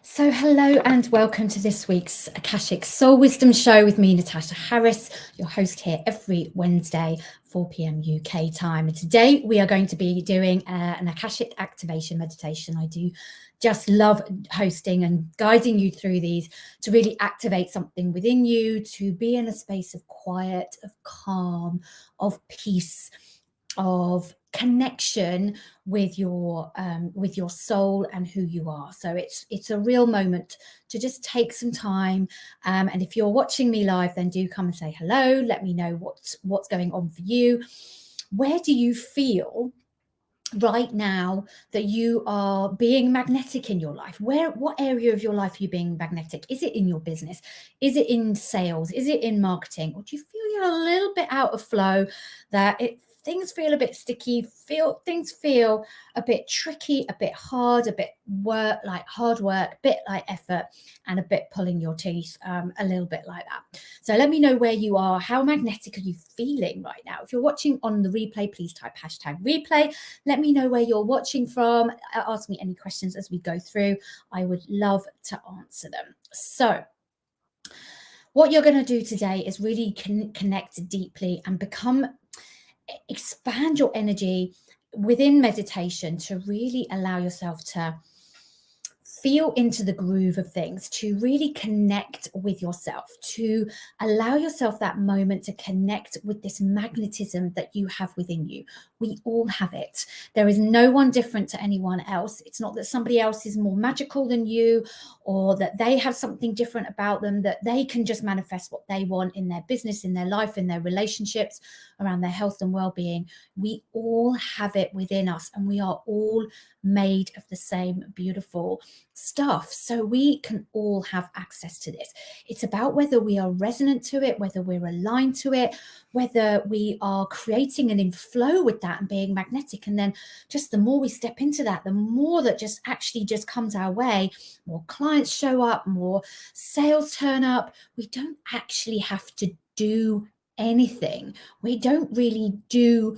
So hello and welcome to this week's Akashic Soul Wisdom Show with me, Natasha Harris, your host here every Wednesday, 4 p.m. UK time. And today we are going to be doing an Akashic activation meditation. I do just love hosting and guiding you through these to really activate something within you, to be in a space of quiet, of calm, of peace, of connection with your soul and who you are. So it's a real moment to just take some time, and if you're watching me live, then do come and say hello. Let me know what's going on for you. Where do you feel right now that you are being magnetic in your life? What area of your life are you being magnetic? Is it in your business? Is it in sales? Is it in marketing? Or do you feel you're a little bit out of flow, that things feel a bit sticky, things feel a bit tricky, a bit hard, a bit hard work, a bit like effort, and a bit pulling your teeth, a little bit like that. So let me know where you are. How magnetic are you feeling right now? If you're watching on the replay, please type #replay. Let me know where you're watching from. Ask me any questions as we go through. I would love to answer them. So what you're going to do today is really connect deeply and expand your energy within meditation to really allow yourself to feel into the groove of things, to really connect with yourself, to allow yourself that moment to connect with this magnetism that you have within you. We all have it. There is no one different to anyone else. It's not that somebody else is more magical than you, or that they have something different about them, that they can just manifest what they want in their business, in their life, in their relationships, around their health and well-being. We all have it within us, and we are all made of the same beautiful stuff. So we can all have access to this. It's about whether we are resonant to it, whether we're aligned to it, whether we are creating and in flow with that and being magnetic. And then just the more we step into that, the more that just comes our way. More clients show up, more sales turn up. We don't actually have to do anything. We don't really do.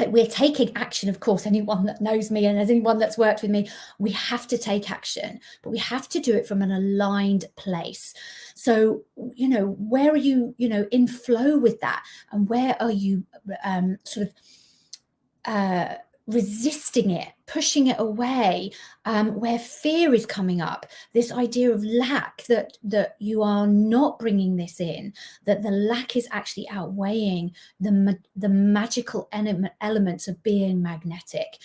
We're taking action, of course. Anyone that knows me and anyone that's worked with me, we have to take action, but we have to do it from an aligned place. So, where are you, in flow with that? And where are you resisting it, pushing it away, where fear is coming up, this idea of lack, that you are not bringing this in, that the lack is actually outweighing the magical elements of being magnetic.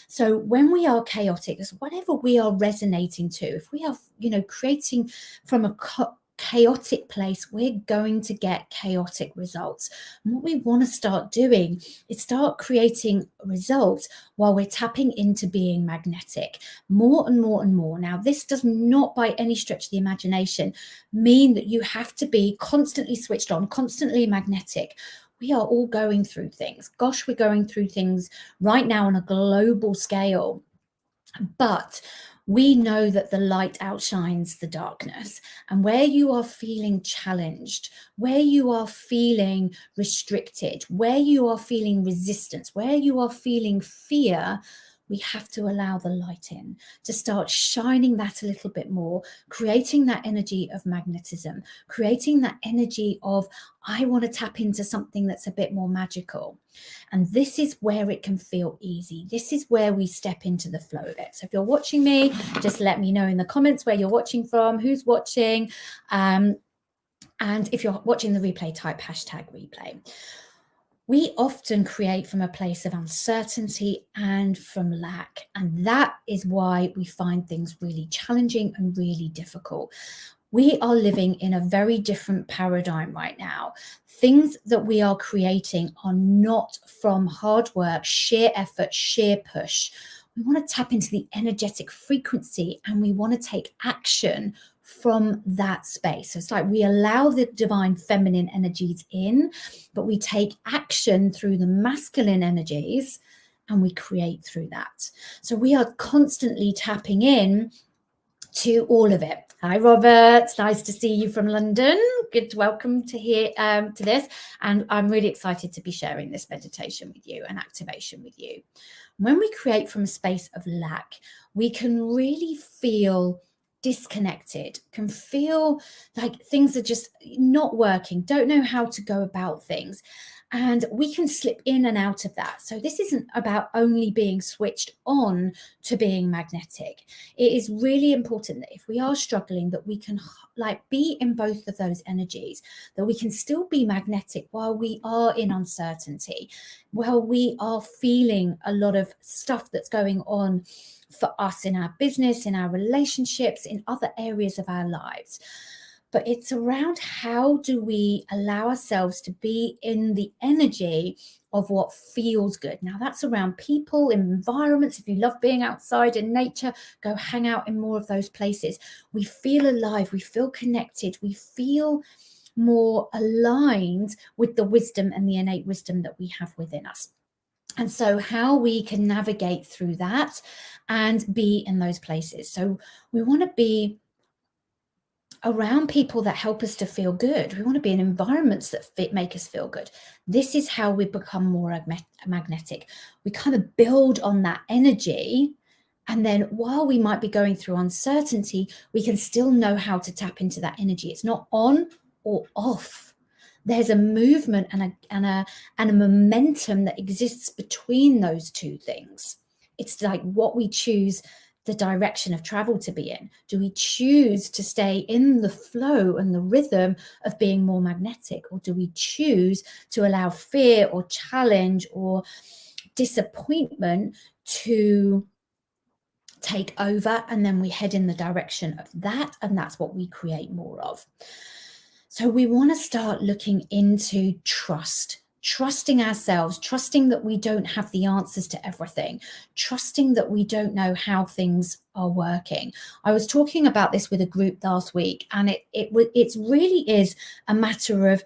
So when we are chaotic, whatever we are resonating to, if we are, creating from a chaotic place, we're going to get chaotic results. And what we want to start doing is start creating results while we're tapping into being magnetic more and more and more. Now, this does not by any stretch of the imagination mean that you have to be constantly switched on, constantly magnetic. We are all going through things. Gosh, we're going through things right now on a global scale. But we know that the light outshines the darkness. And where you are feeling challenged, where you are feeling restricted, where you are feeling resistance, where you are feeling fear, we have to allow the light in to start shining that a little bit more, creating that energy of magnetism, creating that energy of, I want to tap into something that's a bit more magical. And this is where it can feel easy. This is where we step into the flow of it. So if you're watching me, just let me know in the comments where you're watching from, who's watching. And if you're watching the replay, type #replay. We often create from a place of uncertainty and from lack. And that is why we find things really challenging and really difficult. We are living in a very different paradigm right now. Things that we are creating are not from hard work, sheer effort, sheer push. We want to tap into the energetic frequency, and we want to take action from that space. So it's like we allow the divine feminine energies in, but we take action through the masculine energies, and we create through that. So we are constantly tapping in to all of it. Hi, Robert. Nice to see you from London. Good, welcome to this. And I'm really excited to be sharing this meditation with you and activation with you. When we create from a space of lack, we can really feel disconnected, can feel like things are just not working, don't know how to go about things. And we can slip in and out of that. So this isn't about only being switched on to being magnetic. It is really important that if we are struggling, that we can like be in both of those energies, that we can still be magnetic while we are in uncertainty, while we are feeling a lot of stuff that's going on for us in our business, in our relationships, in other areas of our lives. But it's around how do we allow ourselves to be in the energy of what feels good. Now that's around people, environments. If you love being outside in nature, go hang out in more of those places. We feel alive, we feel connected, we feel more aligned with the wisdom and the innate wisdom that we have within us. And so how we can navigate through that and be in those places. So we want to be around people that help us to feel good. We want to be in environments that make us feel good. This is how we become more magnetic. We kind of build on that energy. And then while we might be going through uncertainty, we can still know how to tap into that energy. It's not on or off. There's a movement and a momentum that exists between those two things. It's like what we choose the direction of travel to be in. Do we choose to stay in the flow and the rhythm of being more magnetic, or do we choose to allow fear or challenge or disappointment to take over, and then we head in the direction of that, and that's what we create more of? So we want to start looking into trusting ourselves, trusting that we don't have the answers to everything, trusting that we don't know how things are working. I was talking about this with a group last week, and it really is a matter of,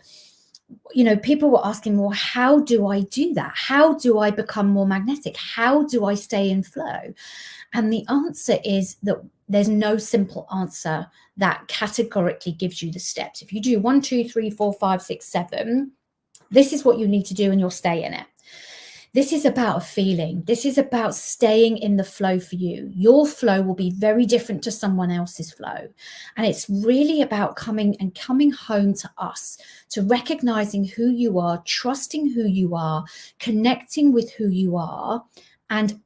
you know, people were asking, well, how do I do that? How do I become more magnetic? How do I stay in flow? And the answer is that there's no simple answer that categorically gives you the steps. If you do 1, 2, 3, 4, 5, 6, 7, this is what you need to do and you'll stay in it. This is about a feeling. This is about staying in the flow for you. Your flow will be very different to someone else's flow. And it's really about coming home to us, to recognizing who you are, trusting who you are, connecting with who you are, and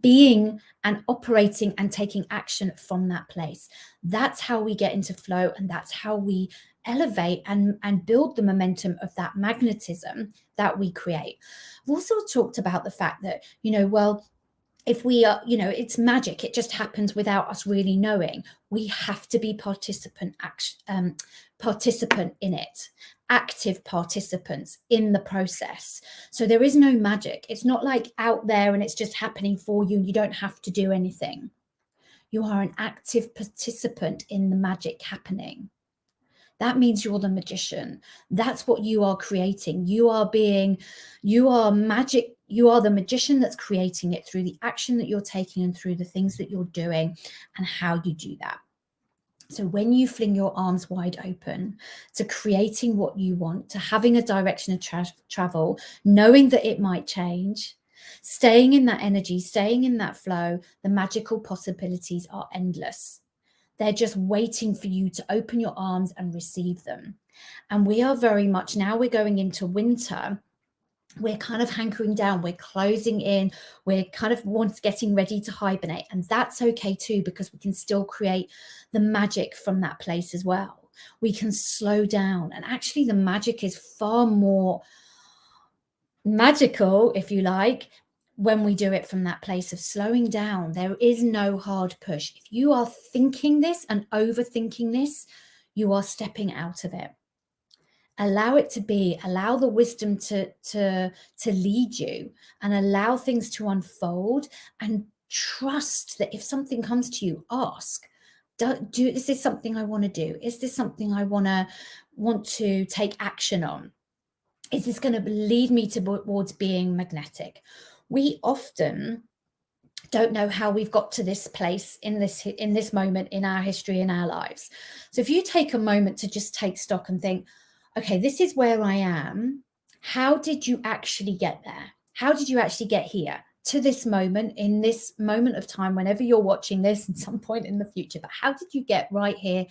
being and operating and taking action from that place. That's how we get into flow, and that's how we elevate and build the momentum of that magnetism that we create. I've also talked about the fact that, you know, well, if we are, you know, it's magic, it just happens without us really knowing. We have to be participant in it, active participants in the process. So there is no magic. It's not like out there and it's just happening for you and you don't have to do anything. You are an active participant in the magic happening. That means you're the magician. That's what you are creating. You are magic. You are the magician that's creating it through the action that you're taking and through the things that you're doing and how you do that. So when you fling your arms wide open to creating what you want, to having a direction of travel, knowing that it might change, staying in that energy, staying in that flow, the magical possibilities are endless. They're just waiting for you to open your arms and receive them. And we are very much, now we're going into winter, we're kind of hankering down, we're closing in, we're kind of getting ready to hibernate. And that's okay too, because we can still create the magic from that place as well. We can slow down. And actually the magic is far more magical, if you like, when we do it from that place of slowing down. There is no hard push. If you are thinking this and overthinking this, you are stepping out of it. Allow it to be, allow the wisdom to lead you, and allow things to unfold, and trust that if something comes to you, ask, is this something I want to do? Is this something I want to take action on? Is this going to lead me towards being magnetic? We often don't know how we've got to this place in this moment in our history, in our lives. So if you take a moment to just take stock and think, okay, this is where I am. How did you actually get there? How did you actually get here to this moment, in this moment of time, whenever you're watching this at some point in the future, but how did you get right here,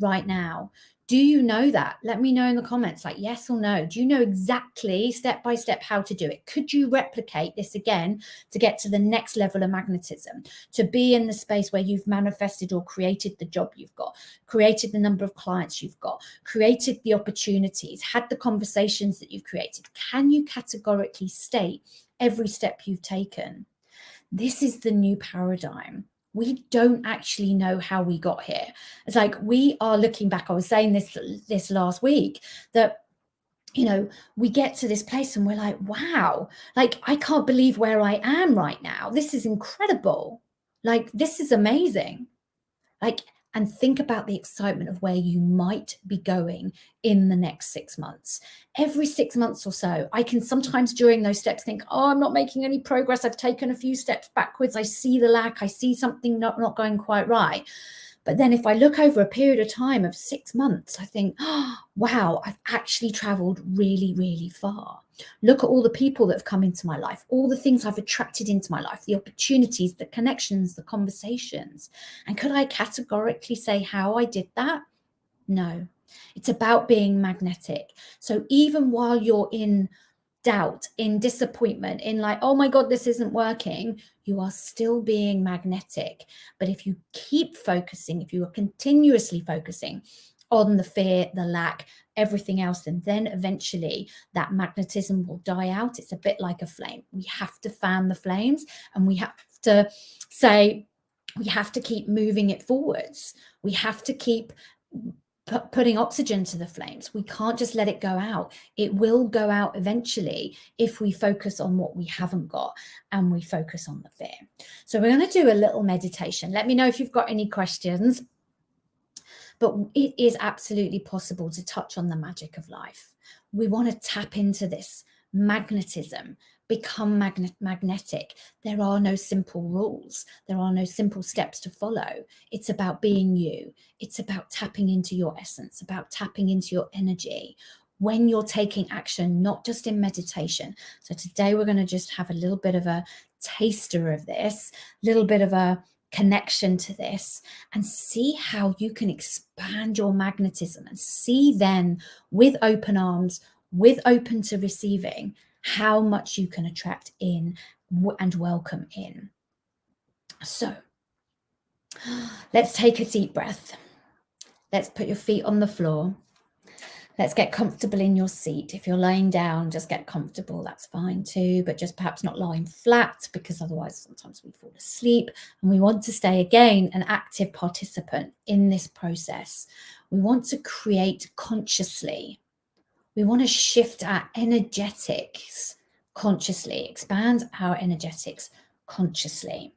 right now? Do you know that? Let me know in the comments, like yes or no. Do you know exactly step by step how to do it? Could you replicate this again to get to the next level of magnetism, to be in the space where you've manifested or created the job you've got, created the number of clients you've got, created the opportunities, had the conversations that you've created? Can you categorically state every step you've taken? This is the new paradigm. We don't actually know how we got here. It's like we are looking back. I was saying this last week, that we get to this place and we're like, wow, like I can't believe where I am right now. This is incredible. Like this is amazing. Like, and think about the excitement of where you might be going in the next 6 months. Every 6 months or so, I can sometimes during those steps think, oh, I'm not making any progress. I've taken a few steps backwards. I see the lack. I see something not going quite right. But then if I look over a period of time of 6 months, I think, oh, wow, I've actually traveled really, really far. Look at all the people that have come into my life, all the things I've attracted into my life, the opportunities, the connections, the conversations. And could I categorically say how I did that? No. It's about being magnetic. So even while you're in doubt, in disappointment, in like, oh my God, this isn't working, you are still being magnetic. But if you keep focusing, if you are continuously focusing on the fear, the lack, everything else, and then eventually that magnetism will die out. It's a bit like a flame. We have to fan the flames, and we have to say, we have to keep moving it forwards. We have to keep putting oxygen to the flames. We can't just let it go out. It will go out eventually if we focus on what we haven't got and we focus on the fear. So we're going to do a little meditation. Let me know if you've got any questions. But it is absolutely possible to touch on the magic of life. We want to tap into this magnetism, become magnetic. There are no simple rules. There are no simple steps to follow. It's about being you. It's about tapping into your essence, about tapping into your energy when you're taking action, not just in meditation. So today we're going to just have a little bit of a taster of this, a little bit of a connection to this, and see how you can expand your magnetism, and see then with open arms, with open to receiving, how much you can attract in and welcome in. So let's take a deep breath. Let's put your feet on the floor. Let's get comfortable in your seat. If you're lying down, just get comfortable. That's fine too, but just perhaps not lying flat, because otherwise sometimes we fall asleep. And we want to stay, again, an active participant in this process. We want to create consciously. We want to shift our energetics consciously, expand our energetics consciously.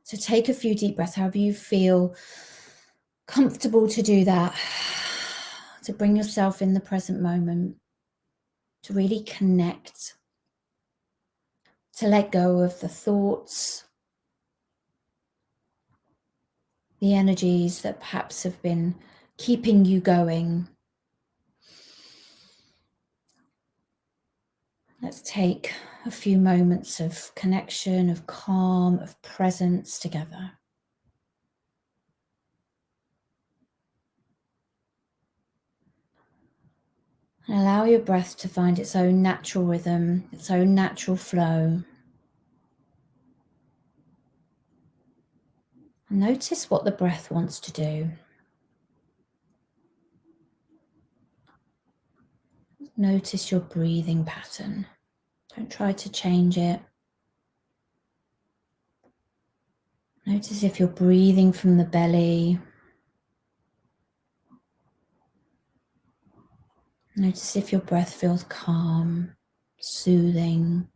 So take a few deep breaths, however you feel comfortable to do that, to bring yourself in the present moment, to really connect, to let go of the thoughts, the energies that perhaps have been keeping you going. Let's take a few moments of connection, of calm, of presence together. And allow your breath to find its own natural rhythm, its own natural flow. And notice what the breath wants to do. Notice your breathing pattern. Don't try to change it. Notice if you're breathing from the belly. Notice if your breath feels calm, soothing.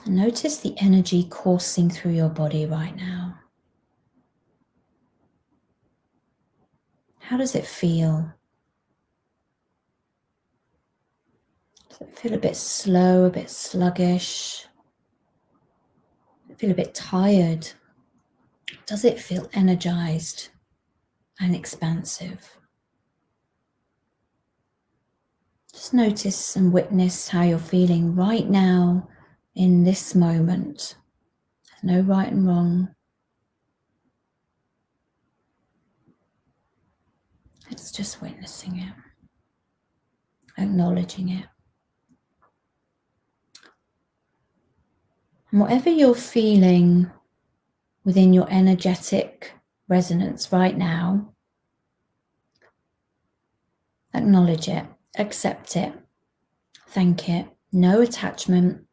And notice the energy coursing through your body right now. How does it feel? Does it feel a bit slow, a bit sluggish? Does it feel a bit tired? Does it feel energized and expansive? Just notice and witness how you're feeling right now in this moment. There's no right and wrong. It's just witnessing it, acknowledging it. And whatever you're feeling within your energetic resonance right now, acknowledge it, accept it, thank it, no attachment.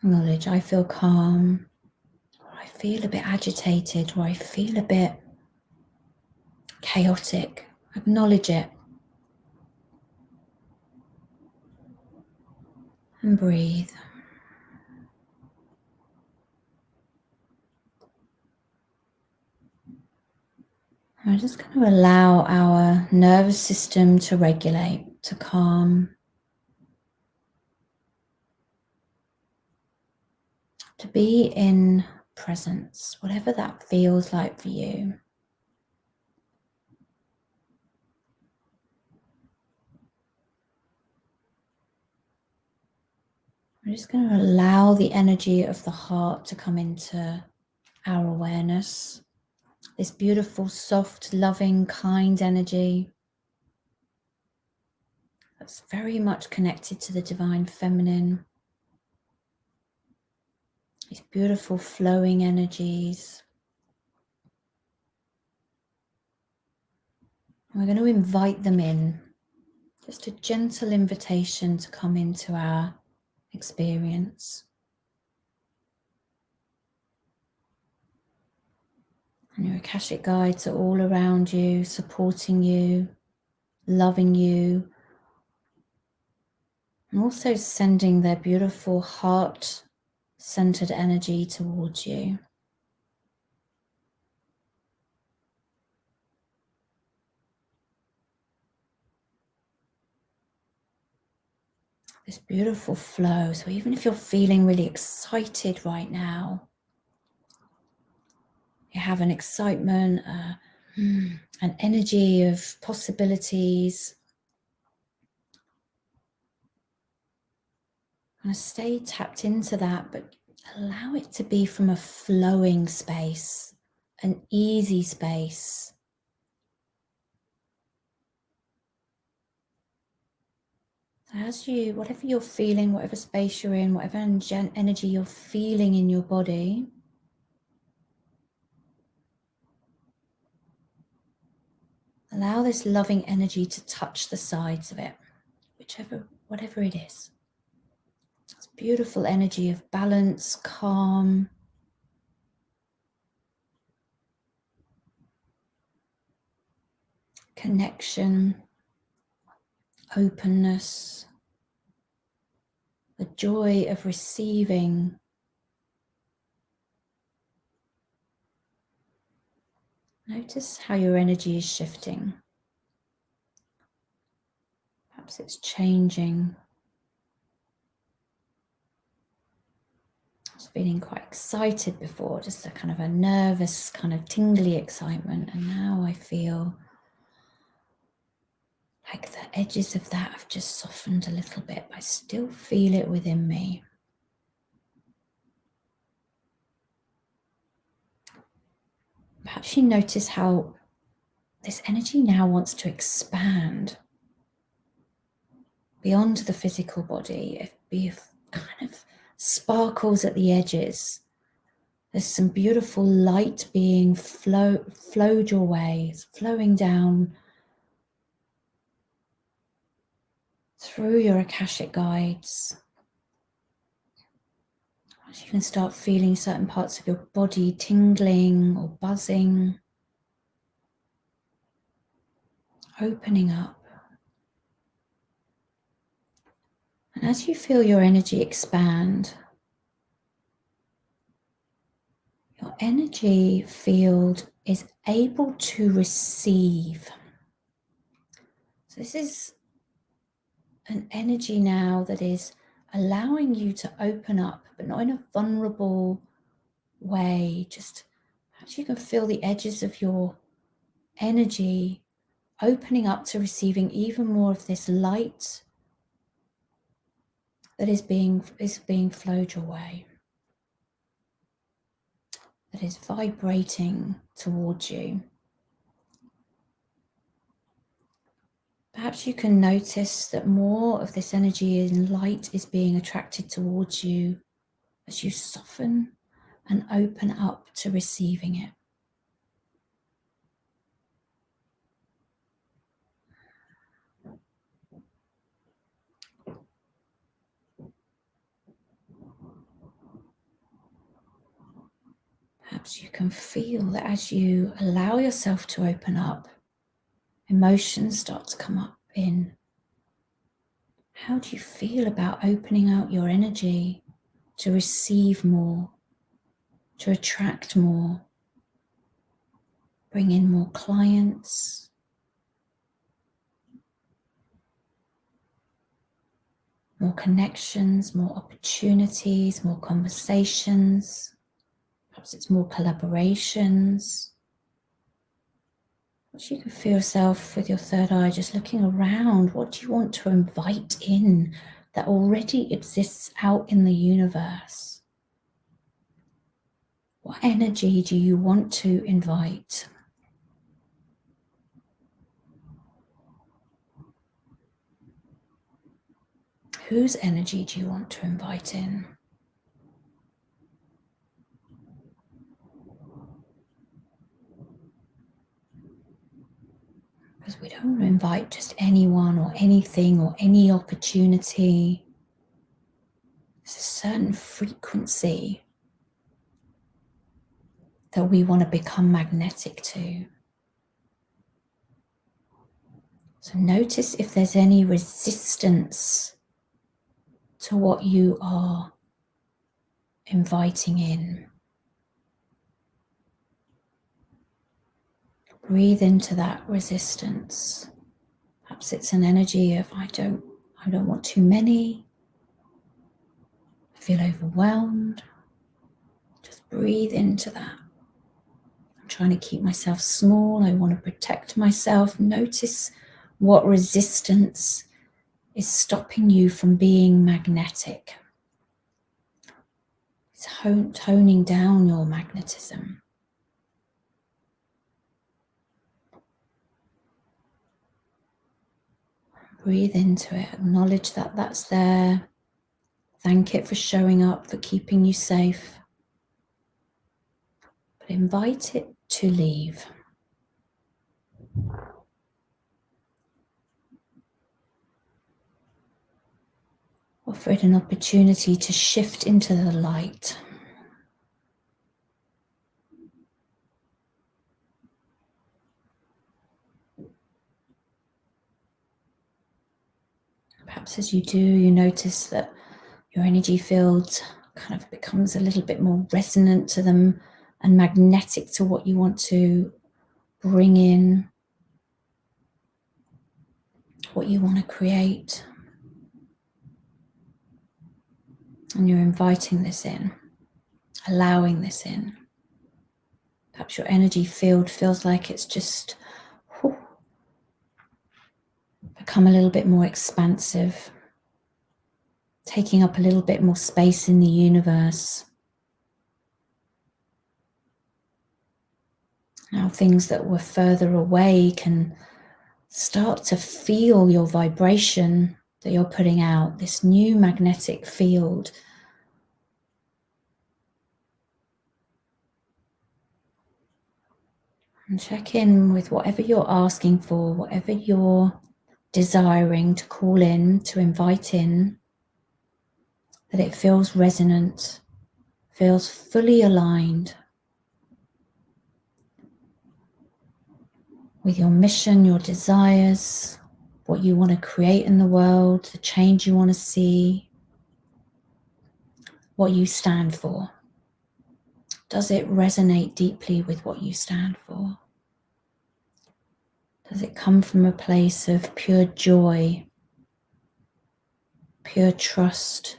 Acknowledge, I feel calm, or I feel a bit agitated, or I feel a bit chaotic. Acknowledge it. And breathe. We're just going to allow our nervous system to regulate, to calm, to be in presence, whatever that feels like for you. We're just going to allow the energy of the heart to come into our awareness. This beautiful, soft, loving, kind energy that's very much connected to the divine feminine. These beautiful flowing energies. And we're going to invite them in. Just a gentle invitation to come into our experience. And your Akashic guides are all around you, supporting you, loving you, and also sending their beautiful heart-centered energy towards you. This beautiful flow. So even if you're feeling really excited right now, you have an excitement, an energy of possibilities. And stay tapped into that, but allow it to be from a flowing space, an easy space. As you, whatever you're feeling, whatever space you're in, whatever energy you're feeling in your body, allow this loving energy to touch the sides of it, whatever it is. It's beautiful energy of balance, calm, connection, openness, the joy of receiving. Notice how your energy is shifting. Perhaps it's changing. I was feeling quite excited before, just a kind of a nervous, kind of tingly excitement. And now I feel like the edges of that have just softened a little bit, but I still feel it within me. Perhaps you notice how this energy now wants to expand beyond the physical body. It kind of sparkles at the edges. There's some beautiful light being flowed your way. It's flowing down through your Akashic guides. As you can start feeling certain parts of your body tingling or buzzing, opening up. And as you feel your energy expand, your energy field is able to receive. So this is an energy now that is allowing you to open up, but not in a vulnerable way. Just perhaps you can feel the edges of your energy opening up to receiving even more of this light that is being flowed your way, that is vibrating towards you. Perhaps you can notice that more of this energy and light is being attracted towards you as you soften and open up to receiving it. Perhaps you can feel that as you allow yourself to open up, emotions start to come up in. How do you feel about opening out your energy to receive more, to attract more, bring in more clients, more connections, more opportunities, more conversations? Perhaps it's more collaborations. Perhaps you can feel yourself with your third eye just looking around. What do you want to invite in that already exists out in the universe? What energy do you want to invite? Whose energy do you want to invite in? Because we don't want to invite just anyone or anything or any opportunity. There's a certain frequency that we want to become magnetic to. So notice if there's any resistance to what you are inviting in. Breathe into that resistance. Perhaps it's an energy of I don't want too many. I feel overwhelmed. Just breathe into that. I'm trying to keep myself small. I want to protect myself. Notice what resistance is stopping you from being magnetic. It's toning down your magnetism. Breathe into it. Acknowledge that that's there. Thank it for showing up, for keeping you safe. But invite it to leave. Offer it an opportunity to shift into the light. Perhaps as you do, you notice that your energy field kind of becomes a little bit more resonant to them and magnetic to what you want to bring in, what you want to create. And you're inviting this in, allowing this in. Perhaps your energy field feels like it's just become a little bit more expansive, taking up a little bit more space in the universe. Now things that were further away can start to feel your vibration that you're putting out, this new magnetic field. And check in with whatever you're asking for, whatever you're desiring to call in, to invite in, that it feels resonant, feels fully aligned with your mission, your desires, what you want to create in the world, the change you want to see, what you stand for. Does it resonate deeply with what you stand for? Does it come from a place of pure joy, pure trust?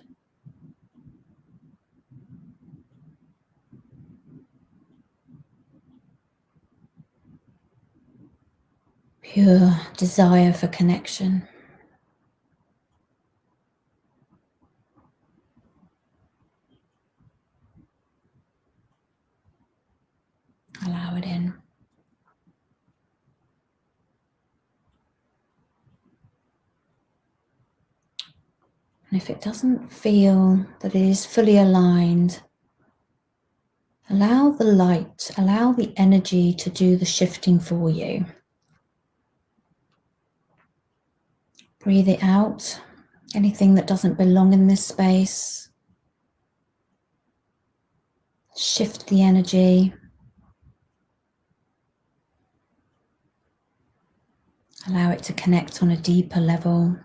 pure desire for connection. Allow it in. And if it doesn't feel that it is fully aligned, allow the light, allow the energy to do the shifting for you. Breathe it out. Anything that doesn't belong in this space. Shift the energy. Allow it to connect on a deeper level.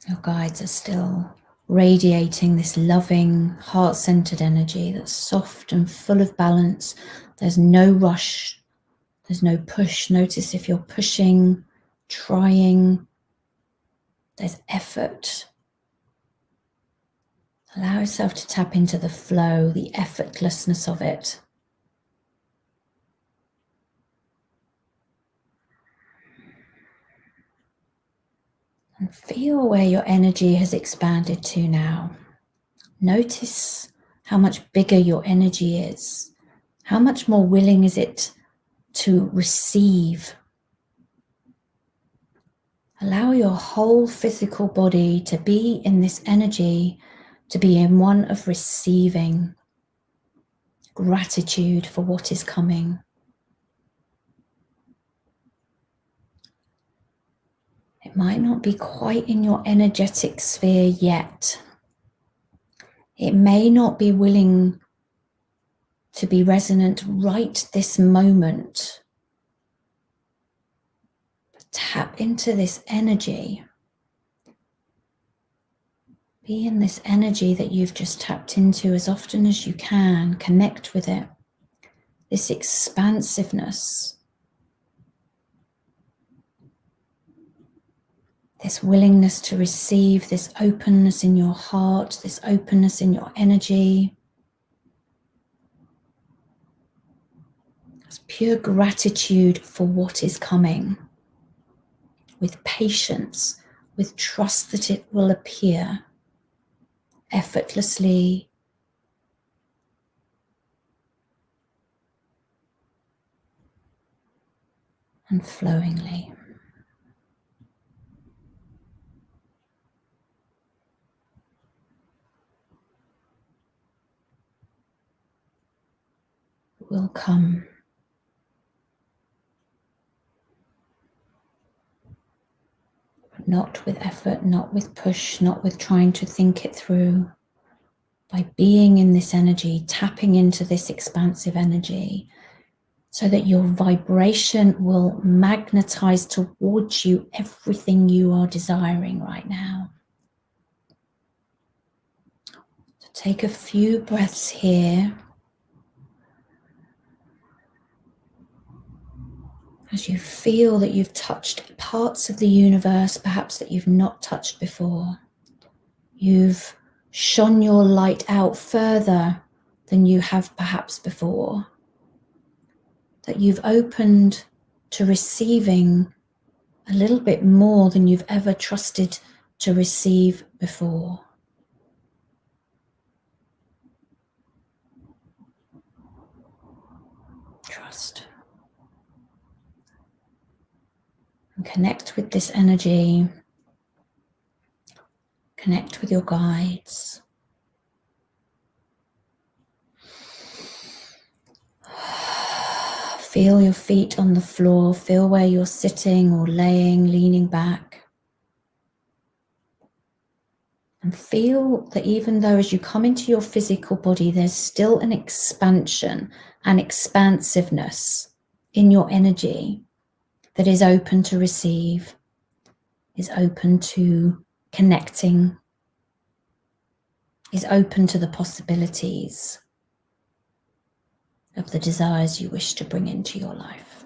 Your guides are still radiating this loving, heart-centered energy that's soft and full of balance. There's no rush. There's no push. Notice if you're pushing, trying, there's effort. Allow yourself to tap into the flow, the effortlessness of it. And feel where your energy has expanded to now. Notice how much bigger your energy is. How much more willing is it to receive? Allow your whole physical body to be in this energy, to be in one of receiving, gratitude for what is coming. It might not be quite in your energetic sphere yet. It may not be willing to be resonant right this moment. But tap into this energy. Be in this energy that you've just tapped into as often as you can. Connect with it. This expansiveness. This willingness to receive, this openness in your heart, this openness in your energy. It's pure gratitude for what is coming. With patience, with trust that it will appear effortlessly. And flowingly. It will come. But not with effort, not with push, not with trying to think it through. By being in this energy, tapping into this expansive energy, so that your vibration will magnetize towards you everything you are desiring right now. So take a few breaths here. As you feel that you've touched parts of the universe, perhaps that you've not touched before. You've shone your light out further than you have perhaps before. That you've opened to receiving a little bit more than you've ever trusted to receive before. Trust. And connect with this energy. Connect with your guides. Feel your feet on the floor. Feel where you're sitting or laying, leaning back. And feel that even though as you come into your physical body, there's still an expansion and expansiveness in your energy that is open to receive, is open to connecting, is open to the possibilities of the desires you wish to bring into your life.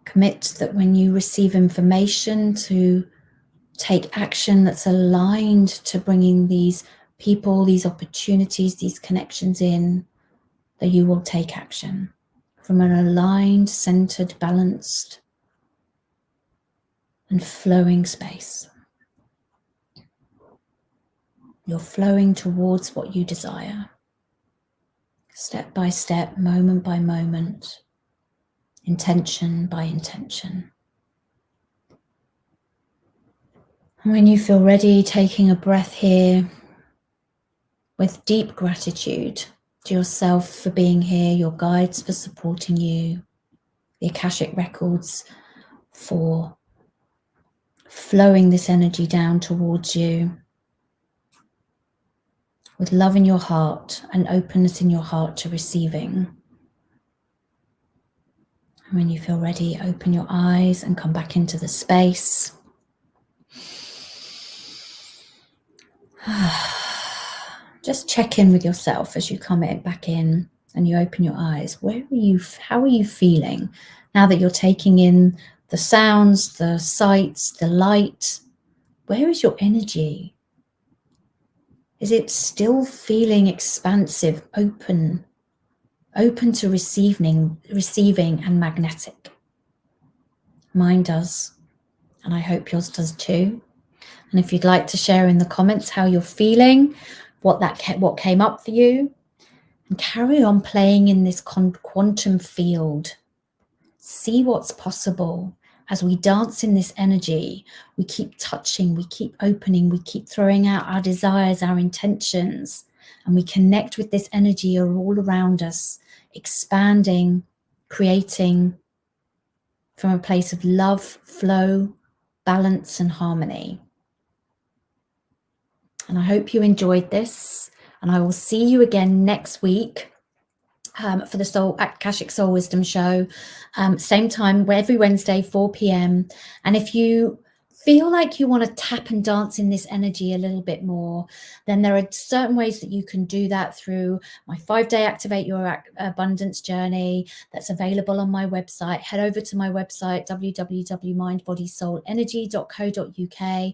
Commit that when you receive information to take action that's aligned to bringing these people, these opportunities, these connections in, that you will take action from an aligned, centered, balanced, and flowing space. You're flowing towards what you desire, step by step, moment by moment, intention by intention. And when you feel ready, taking a breath here with deep gratitude to yourself for being here, your guides for supporting you, the Akashic records for flowing this energy down towards you, with love in your heart and openness in your heart to receiving. And when you feel ready, open your eyes and come back into the space. Just check in with yourself as you come back in and you open your eyes. How are you feeling now that you're taking in the sounds, the sights, the light? Where is your energy? Is it still feeling expansive, open to receiving and magnetic? Mine does, and I hope yours does too. And if you'd like to share in the comments how you're feeling, what came up for you, and carry on playing in this quantum field. See what's possible. As we dance in this energy, we keep touching, we keep opening, we keep throwing out our desires, our intentions, and we connect with this energy all around us, expanding, creating from a place of love, flow, balance, and harmony. And I hope you enjoyed this, and I will see you again next week for the Akashic Soul Wisdom Show, same time, every Wednesday, 4 p.m. And if you feel like you want to tap and dance in this energy a little bit more, then there are certain ways that you can do that through my 5-day Activate Your Abundance Journey that's available on my website. Head over to my website, www.mindbodysoulenergy.co.uk.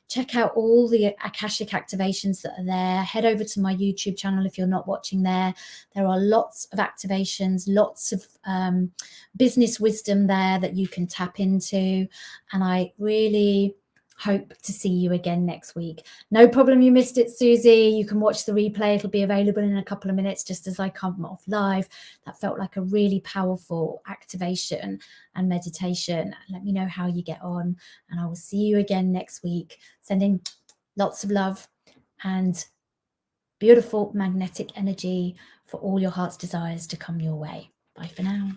Check out all the Akashic activations that are there. Head over to my YouTube channel if you're not watching there. There are lots of activations, lots of business wisdom there that you can tap into. And I really hope to see you again next week. No problem you missed it, Susie. You can watch the replay. It'll be available in a couple of minutes just as I come off live. That felt like a really powerful activation and meditation. Let me know how you get on, and I will see you again next week. Sending lots of love and beautiful magnetic energy for all your heart's desires to come your way. Bye for now.